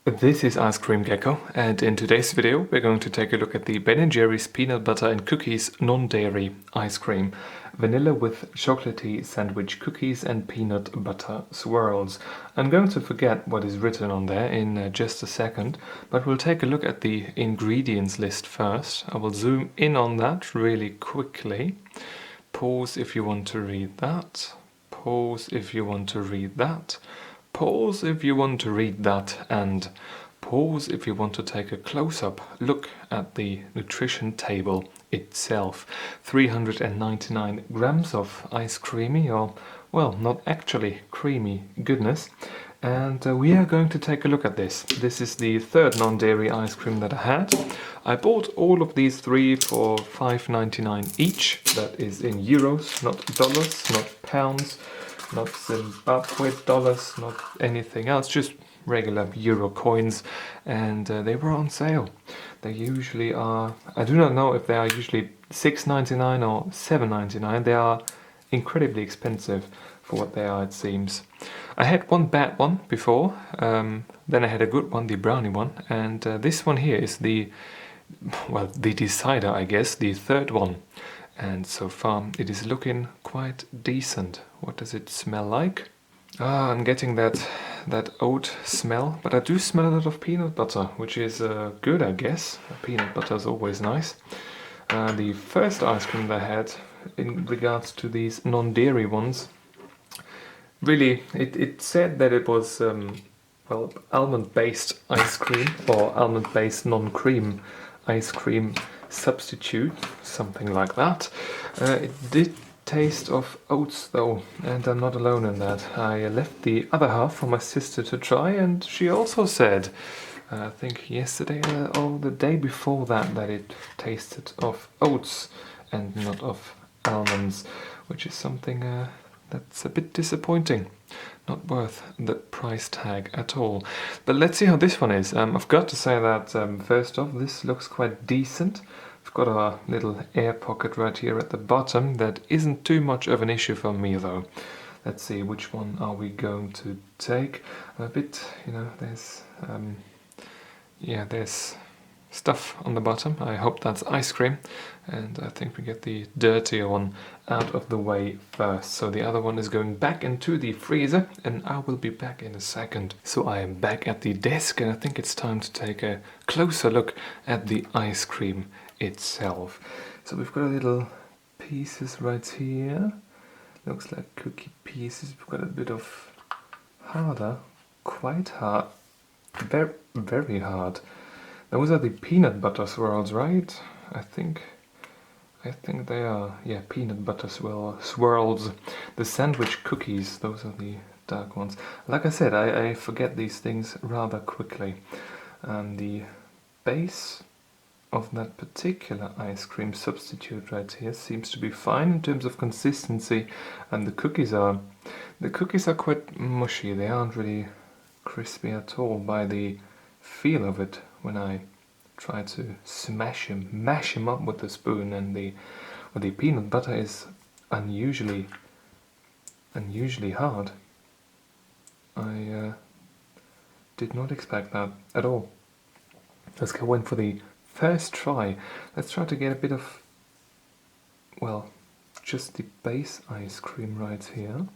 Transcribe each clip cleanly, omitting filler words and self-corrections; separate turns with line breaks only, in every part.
This is Ice Cream Gecko, and in today's video we're going to take a look at the Ben & Jerry's Peanut Butter and Cookies Non-Dairy Ice Cream. Vanilla with chocolatey sandwich cookies and peanut butter swirls. I'm going to forget what is written on there in just a second, but we'll take a look at the ingredients list first. I will zoom in on that really quickly. Pause if you want to read that. Pause if you want to read that. Pause if you want to read that, and pause if you want to take a close-up look at the nutrition table itself. 399 grams of ice creamy, or well, not actually creamy goodness. And we are going to take a look at this. This is the third non-dairy ice cream that I had. I bought all of these three for $5.99 each. That is in euros, not dollars, not pounds, not Zimbabwe dollars, not anything else, just regular euro coins, and they were on sale. They usually are, I do not know if they are usually $6.99 or $7.99. They are incredibly expensive for what they are, it seems. I had one bad one before, then I had a good one, the brownie one, and this one here is the decider, I guess, the third one. And so far it is looking quite decent. What does it smell like? I'm getting that oat smell, but I do smell a lot of peanut butter, which is good, I guess. Peanut butter is always nice. The first ice cream that I had in regards to these non-dairy ones, really, it said that it was almond-based ice cream, or almond-based non-cream ice cream substitute, something like that. It did taste of oats though, and I'm not alone in that. I left the other half for my sister to try, and she also said, I think yesterday or the day before that, that it tasted of oats and not of almonds, which is something that's a bit disappointing. Not worth the price tag at all. But let's see how this one is. I've got to say that first off, this looks quite decent. We've got a little air pocket right here at the bottom. That isn't too much of an issue for me though. Let's see, which one are we going to take? A bit, there's there's stuff on the bottom. I hope that's ice cream, and I think we get the dirtier one out of the way first. So the other one is going back into the freezer, and I will be back in a second. So I am back at the desk, and I think it's time to take a closer look at the ice cream itself. So we've got little pieces right here. Looks like cookie pieces. We've got a bit of harder, quite hard, very, very hard. Those are the peanut butter swirls, right? I think they are, yeah, peanut butter swirls. The sandwich cookies, those are the dark ones. Like I said, I forget these things rather quickly. And the base of that particular ice cream substitute right here seems to be fine in terms of consistency, and the cookies are quite mushy. They aren't really crispy at all by the feel of it when I try to mash him up with a spoon, and the peanut butter is unusually hard. I did not expect that at all. Let's go in for the first try. Let's try to get a bit of, well, just the base ice cream right here.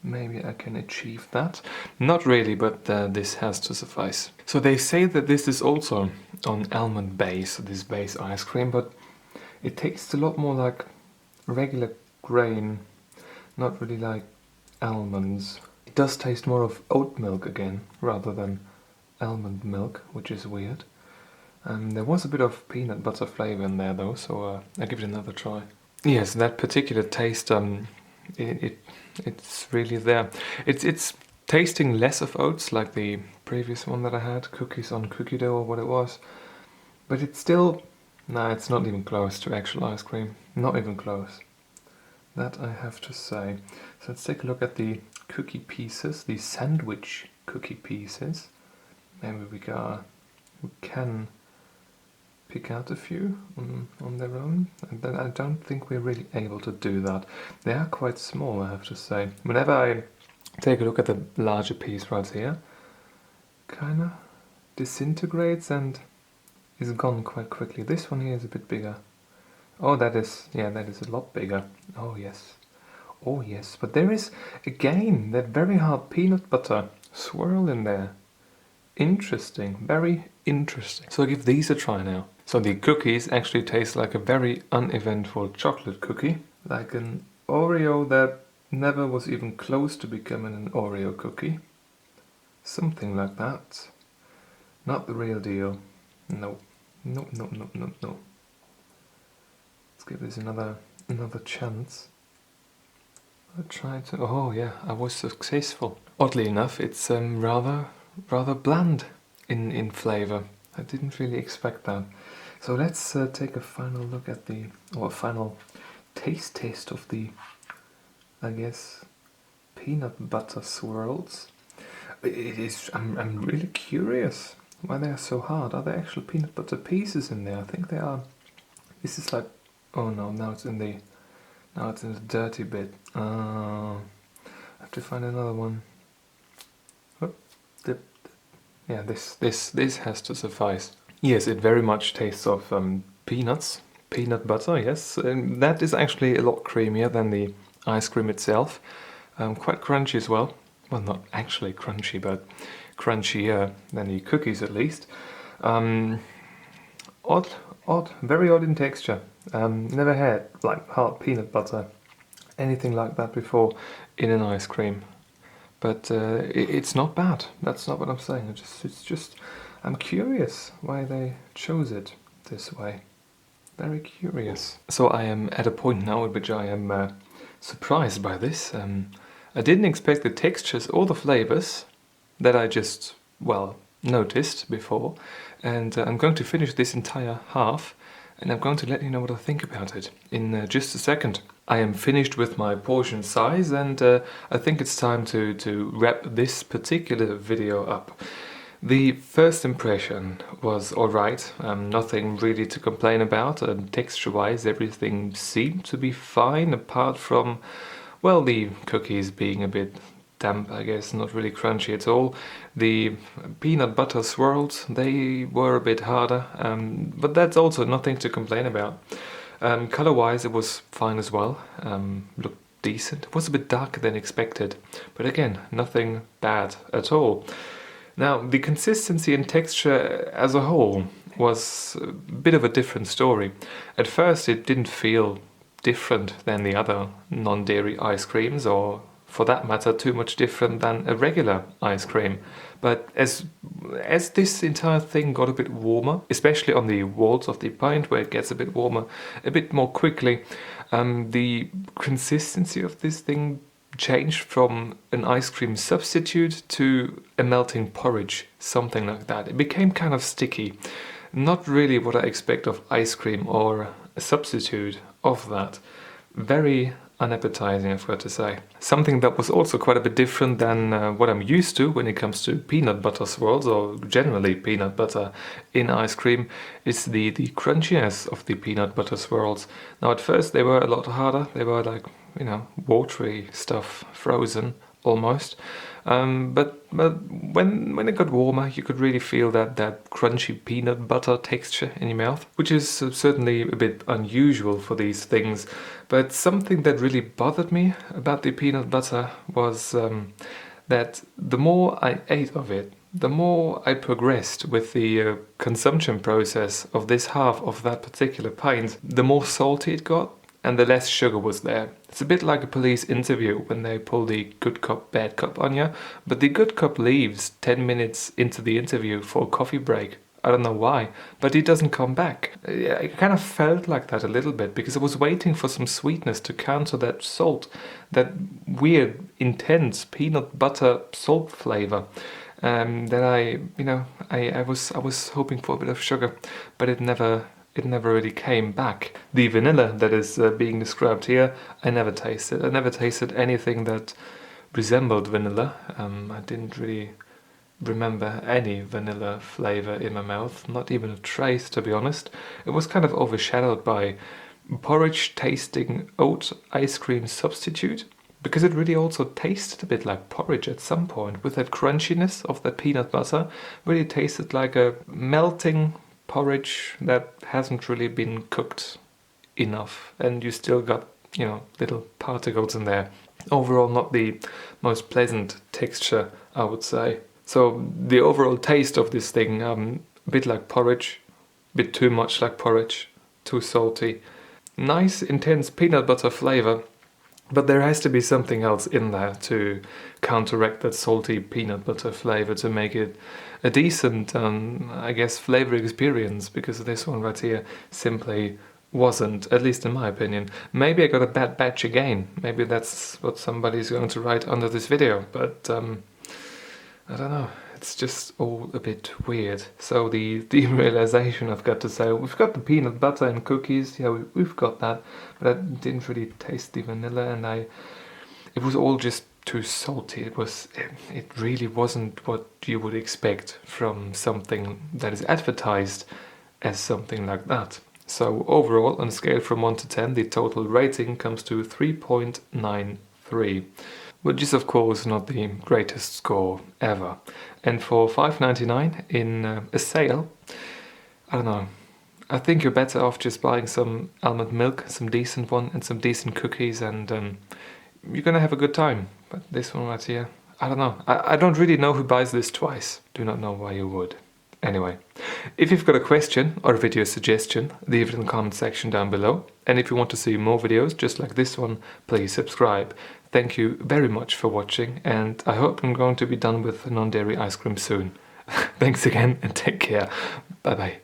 Maybe I can achieve that. Not really, but this has to suffice. So they say that this is also on almond base, this base ice cream, but it tastes a lot more like regular grain, not really like almonds. It does taste more of oat milk again, rather than almond milk, which is weird. There was a bit of peanut butter flavor in there though, so I'll give it another try. Yes, that particular taste, it's really there. It's tasting less of oats like the previous one that I had, cookies on cookie dough or what it was. But it's still, it's not even close to actual ice cream. Not even close. That I have to say. So let's take a look at the cookie pieces, the sandwich cookie pieces. Maybe we can pick out a few on their own, and then I don't think we're really able to do that. They are quite small, I have to say. Whenever I take a look at the larger piece right here, kinda disintegrates and is gone quite quickly. This one here is a bit bigger. Oh, that is a lot bigger. Oh yes. Oh yes, but there is, again, that very hard peanut butter swirl in there. Interesting, very interesting. So I'll give these a try now. So the cookies actually taste like a very uneventful chocolate cookie. Like an Oreo that never was even close to becoming an Oreo cookie. Something like that. Not the real deal. No. No, no, no, no, no. Let's give this another chance. I tried to... Oh yeah, I was successful. Oddly enough, it's rather bland in flavor. I didn't really expect that. So let's take a final look at the... or a final taste of the, I guess, peanut butter swirls. It is... I'm really curious why they are so hard. Are there actual peanut butter pieces in there? I think they are. This is like... Oh no, now it's in the dirty bit. I have to find another one. Oh, yeah, this has to suffice. Yes, it very much tastes of peanuts, peanut butter. Yes, and that is actually a lot creamier than the ice cream itself. Quite crunchy as well. Well, not actually crunchy, but crunchier than the cookies at least. Odd, very odd in texture. Never had like hard peanut butter, anything like that before in an ice cream. But it's not bad. That's not what I'm saying. It's just I'm curious why they chose it this way. Very curious. So I am at a point now at which I am surprised by this. I didn't expect the textures or the flavors that I just, well, noticed before. And I'm going to finish this entire half, and I'm going to let you know what I think about it in just a second. I am finished with my portion size, and I think it's time to wrap this particular video up. The first impression was alright, nothing really to complain about, and texture-wise everything seemed to be fine, apart from, well, the cookies being a bit damp, I guess, not really crunchy at all. The peanut butter swirls, they were a bit harder, but that's also nothing to complain about. Color-wise, it was fine as well, looked decent. It was a bit darker than expected, but again, nothing bad at all. Now, the consistency and texture as a whole was a bit of a different story. At first, it didn't feel different than the other non-dairy ice creams, or for that matter, too much different than a regular ice cream. But as this entire thing got a bit warmer, especially on the walls of the pint where it gets a bit warmer, a bit more quickly, the consistency of this thing changed from an ice cream substitute to a melting porridge, something like that. It became kind of sticky. Not really what I expect of ice cream or a substitute of that. Very unappetizing, I've got to say. Something that was also quite a bit different than what I'm used to when it comes to peanut butter swirls, or generally peanut butter in ice cream, is the crunchiness of the peanut butter swirls. Now at first they were a lot harder, they were like, you know, watery stuff, frozen almost. But when it got warmer, you could really feel that crunchy peanut butter texture in your mouth, which is certainly a bit unusual for these things. But something that really bothered me about the peanut butter was that the more I ate of it, the more I progressed with the consumption process of this half of that particular pint, the more salty it got and the less sugar was there. It's a bit like a police interview when they pull the good cop, bad cop on you, but the good cop leaves 10 minutes into the interview for a coffee break. I don't know why, but he doesn't come back. I kind of felt like that a little bit, because I was waiting for some sweetness to counter that salt, that weird, intense peanut butter salt flavor. That I was hoping for a bit of sugar, but it never really came back. The vanilla that is being described here, I never tasted. I never tasted anything that resembled vanilla. I didn't really remember any vanilla flavor in my mouth, not even a trace, to be honest. It was kind of overshadowed by porridge tasting oat ice cream substitute, because it really also tasted a bit like porridge at some point, with that crunchiness of that peanut butter. Really tasted like a melting porridge that hasn't really been cooked enough, and you still got, you know, little particles in there. Overall, not the most pleasant texture, I would say. So the overall taste of this thing, a bit like porridge, a bit too much like porridge, too salty. Nice intense peanut butter flavor, but there has to be something else in there to counteract that salty peanut butter flavor to make it a decent, I guess, flavor experience, because this one right here simply wasn't, at least in my opinion. Maybe I got a bad batch again. Maybe that's what somebody's going to write under this video, but I don't know. It's just all a bit weird. So the realization, I've got to say, we've got the peanut butter and cookies. Yeah, we've got that, but I didn't really taste the vanilla, and it was all just too salty. It really wasn't what you would expect from something that is advertised as something like that. So overall, on a scale from 1 to 10, the total rating comes to 3.93. Which is of course not the greatest score ever. And for $5.99 in a sale, I don't know, I think you're better off just buying some almond milk, some decent one, and some decent cookies, and you're gonna have a good time. But this one right here, I don't know. I don't really know who buys this twice. Do not know why you would. Anyway, if you've got a question or a video suggestion, leave it in the comment section down below. And if you want to see more videos just like this one, please subscribe. Thank you very much for watching, and I hope I'm going to be done with non-dairy ice cream soon. Thanks again, and take care. Bye bye.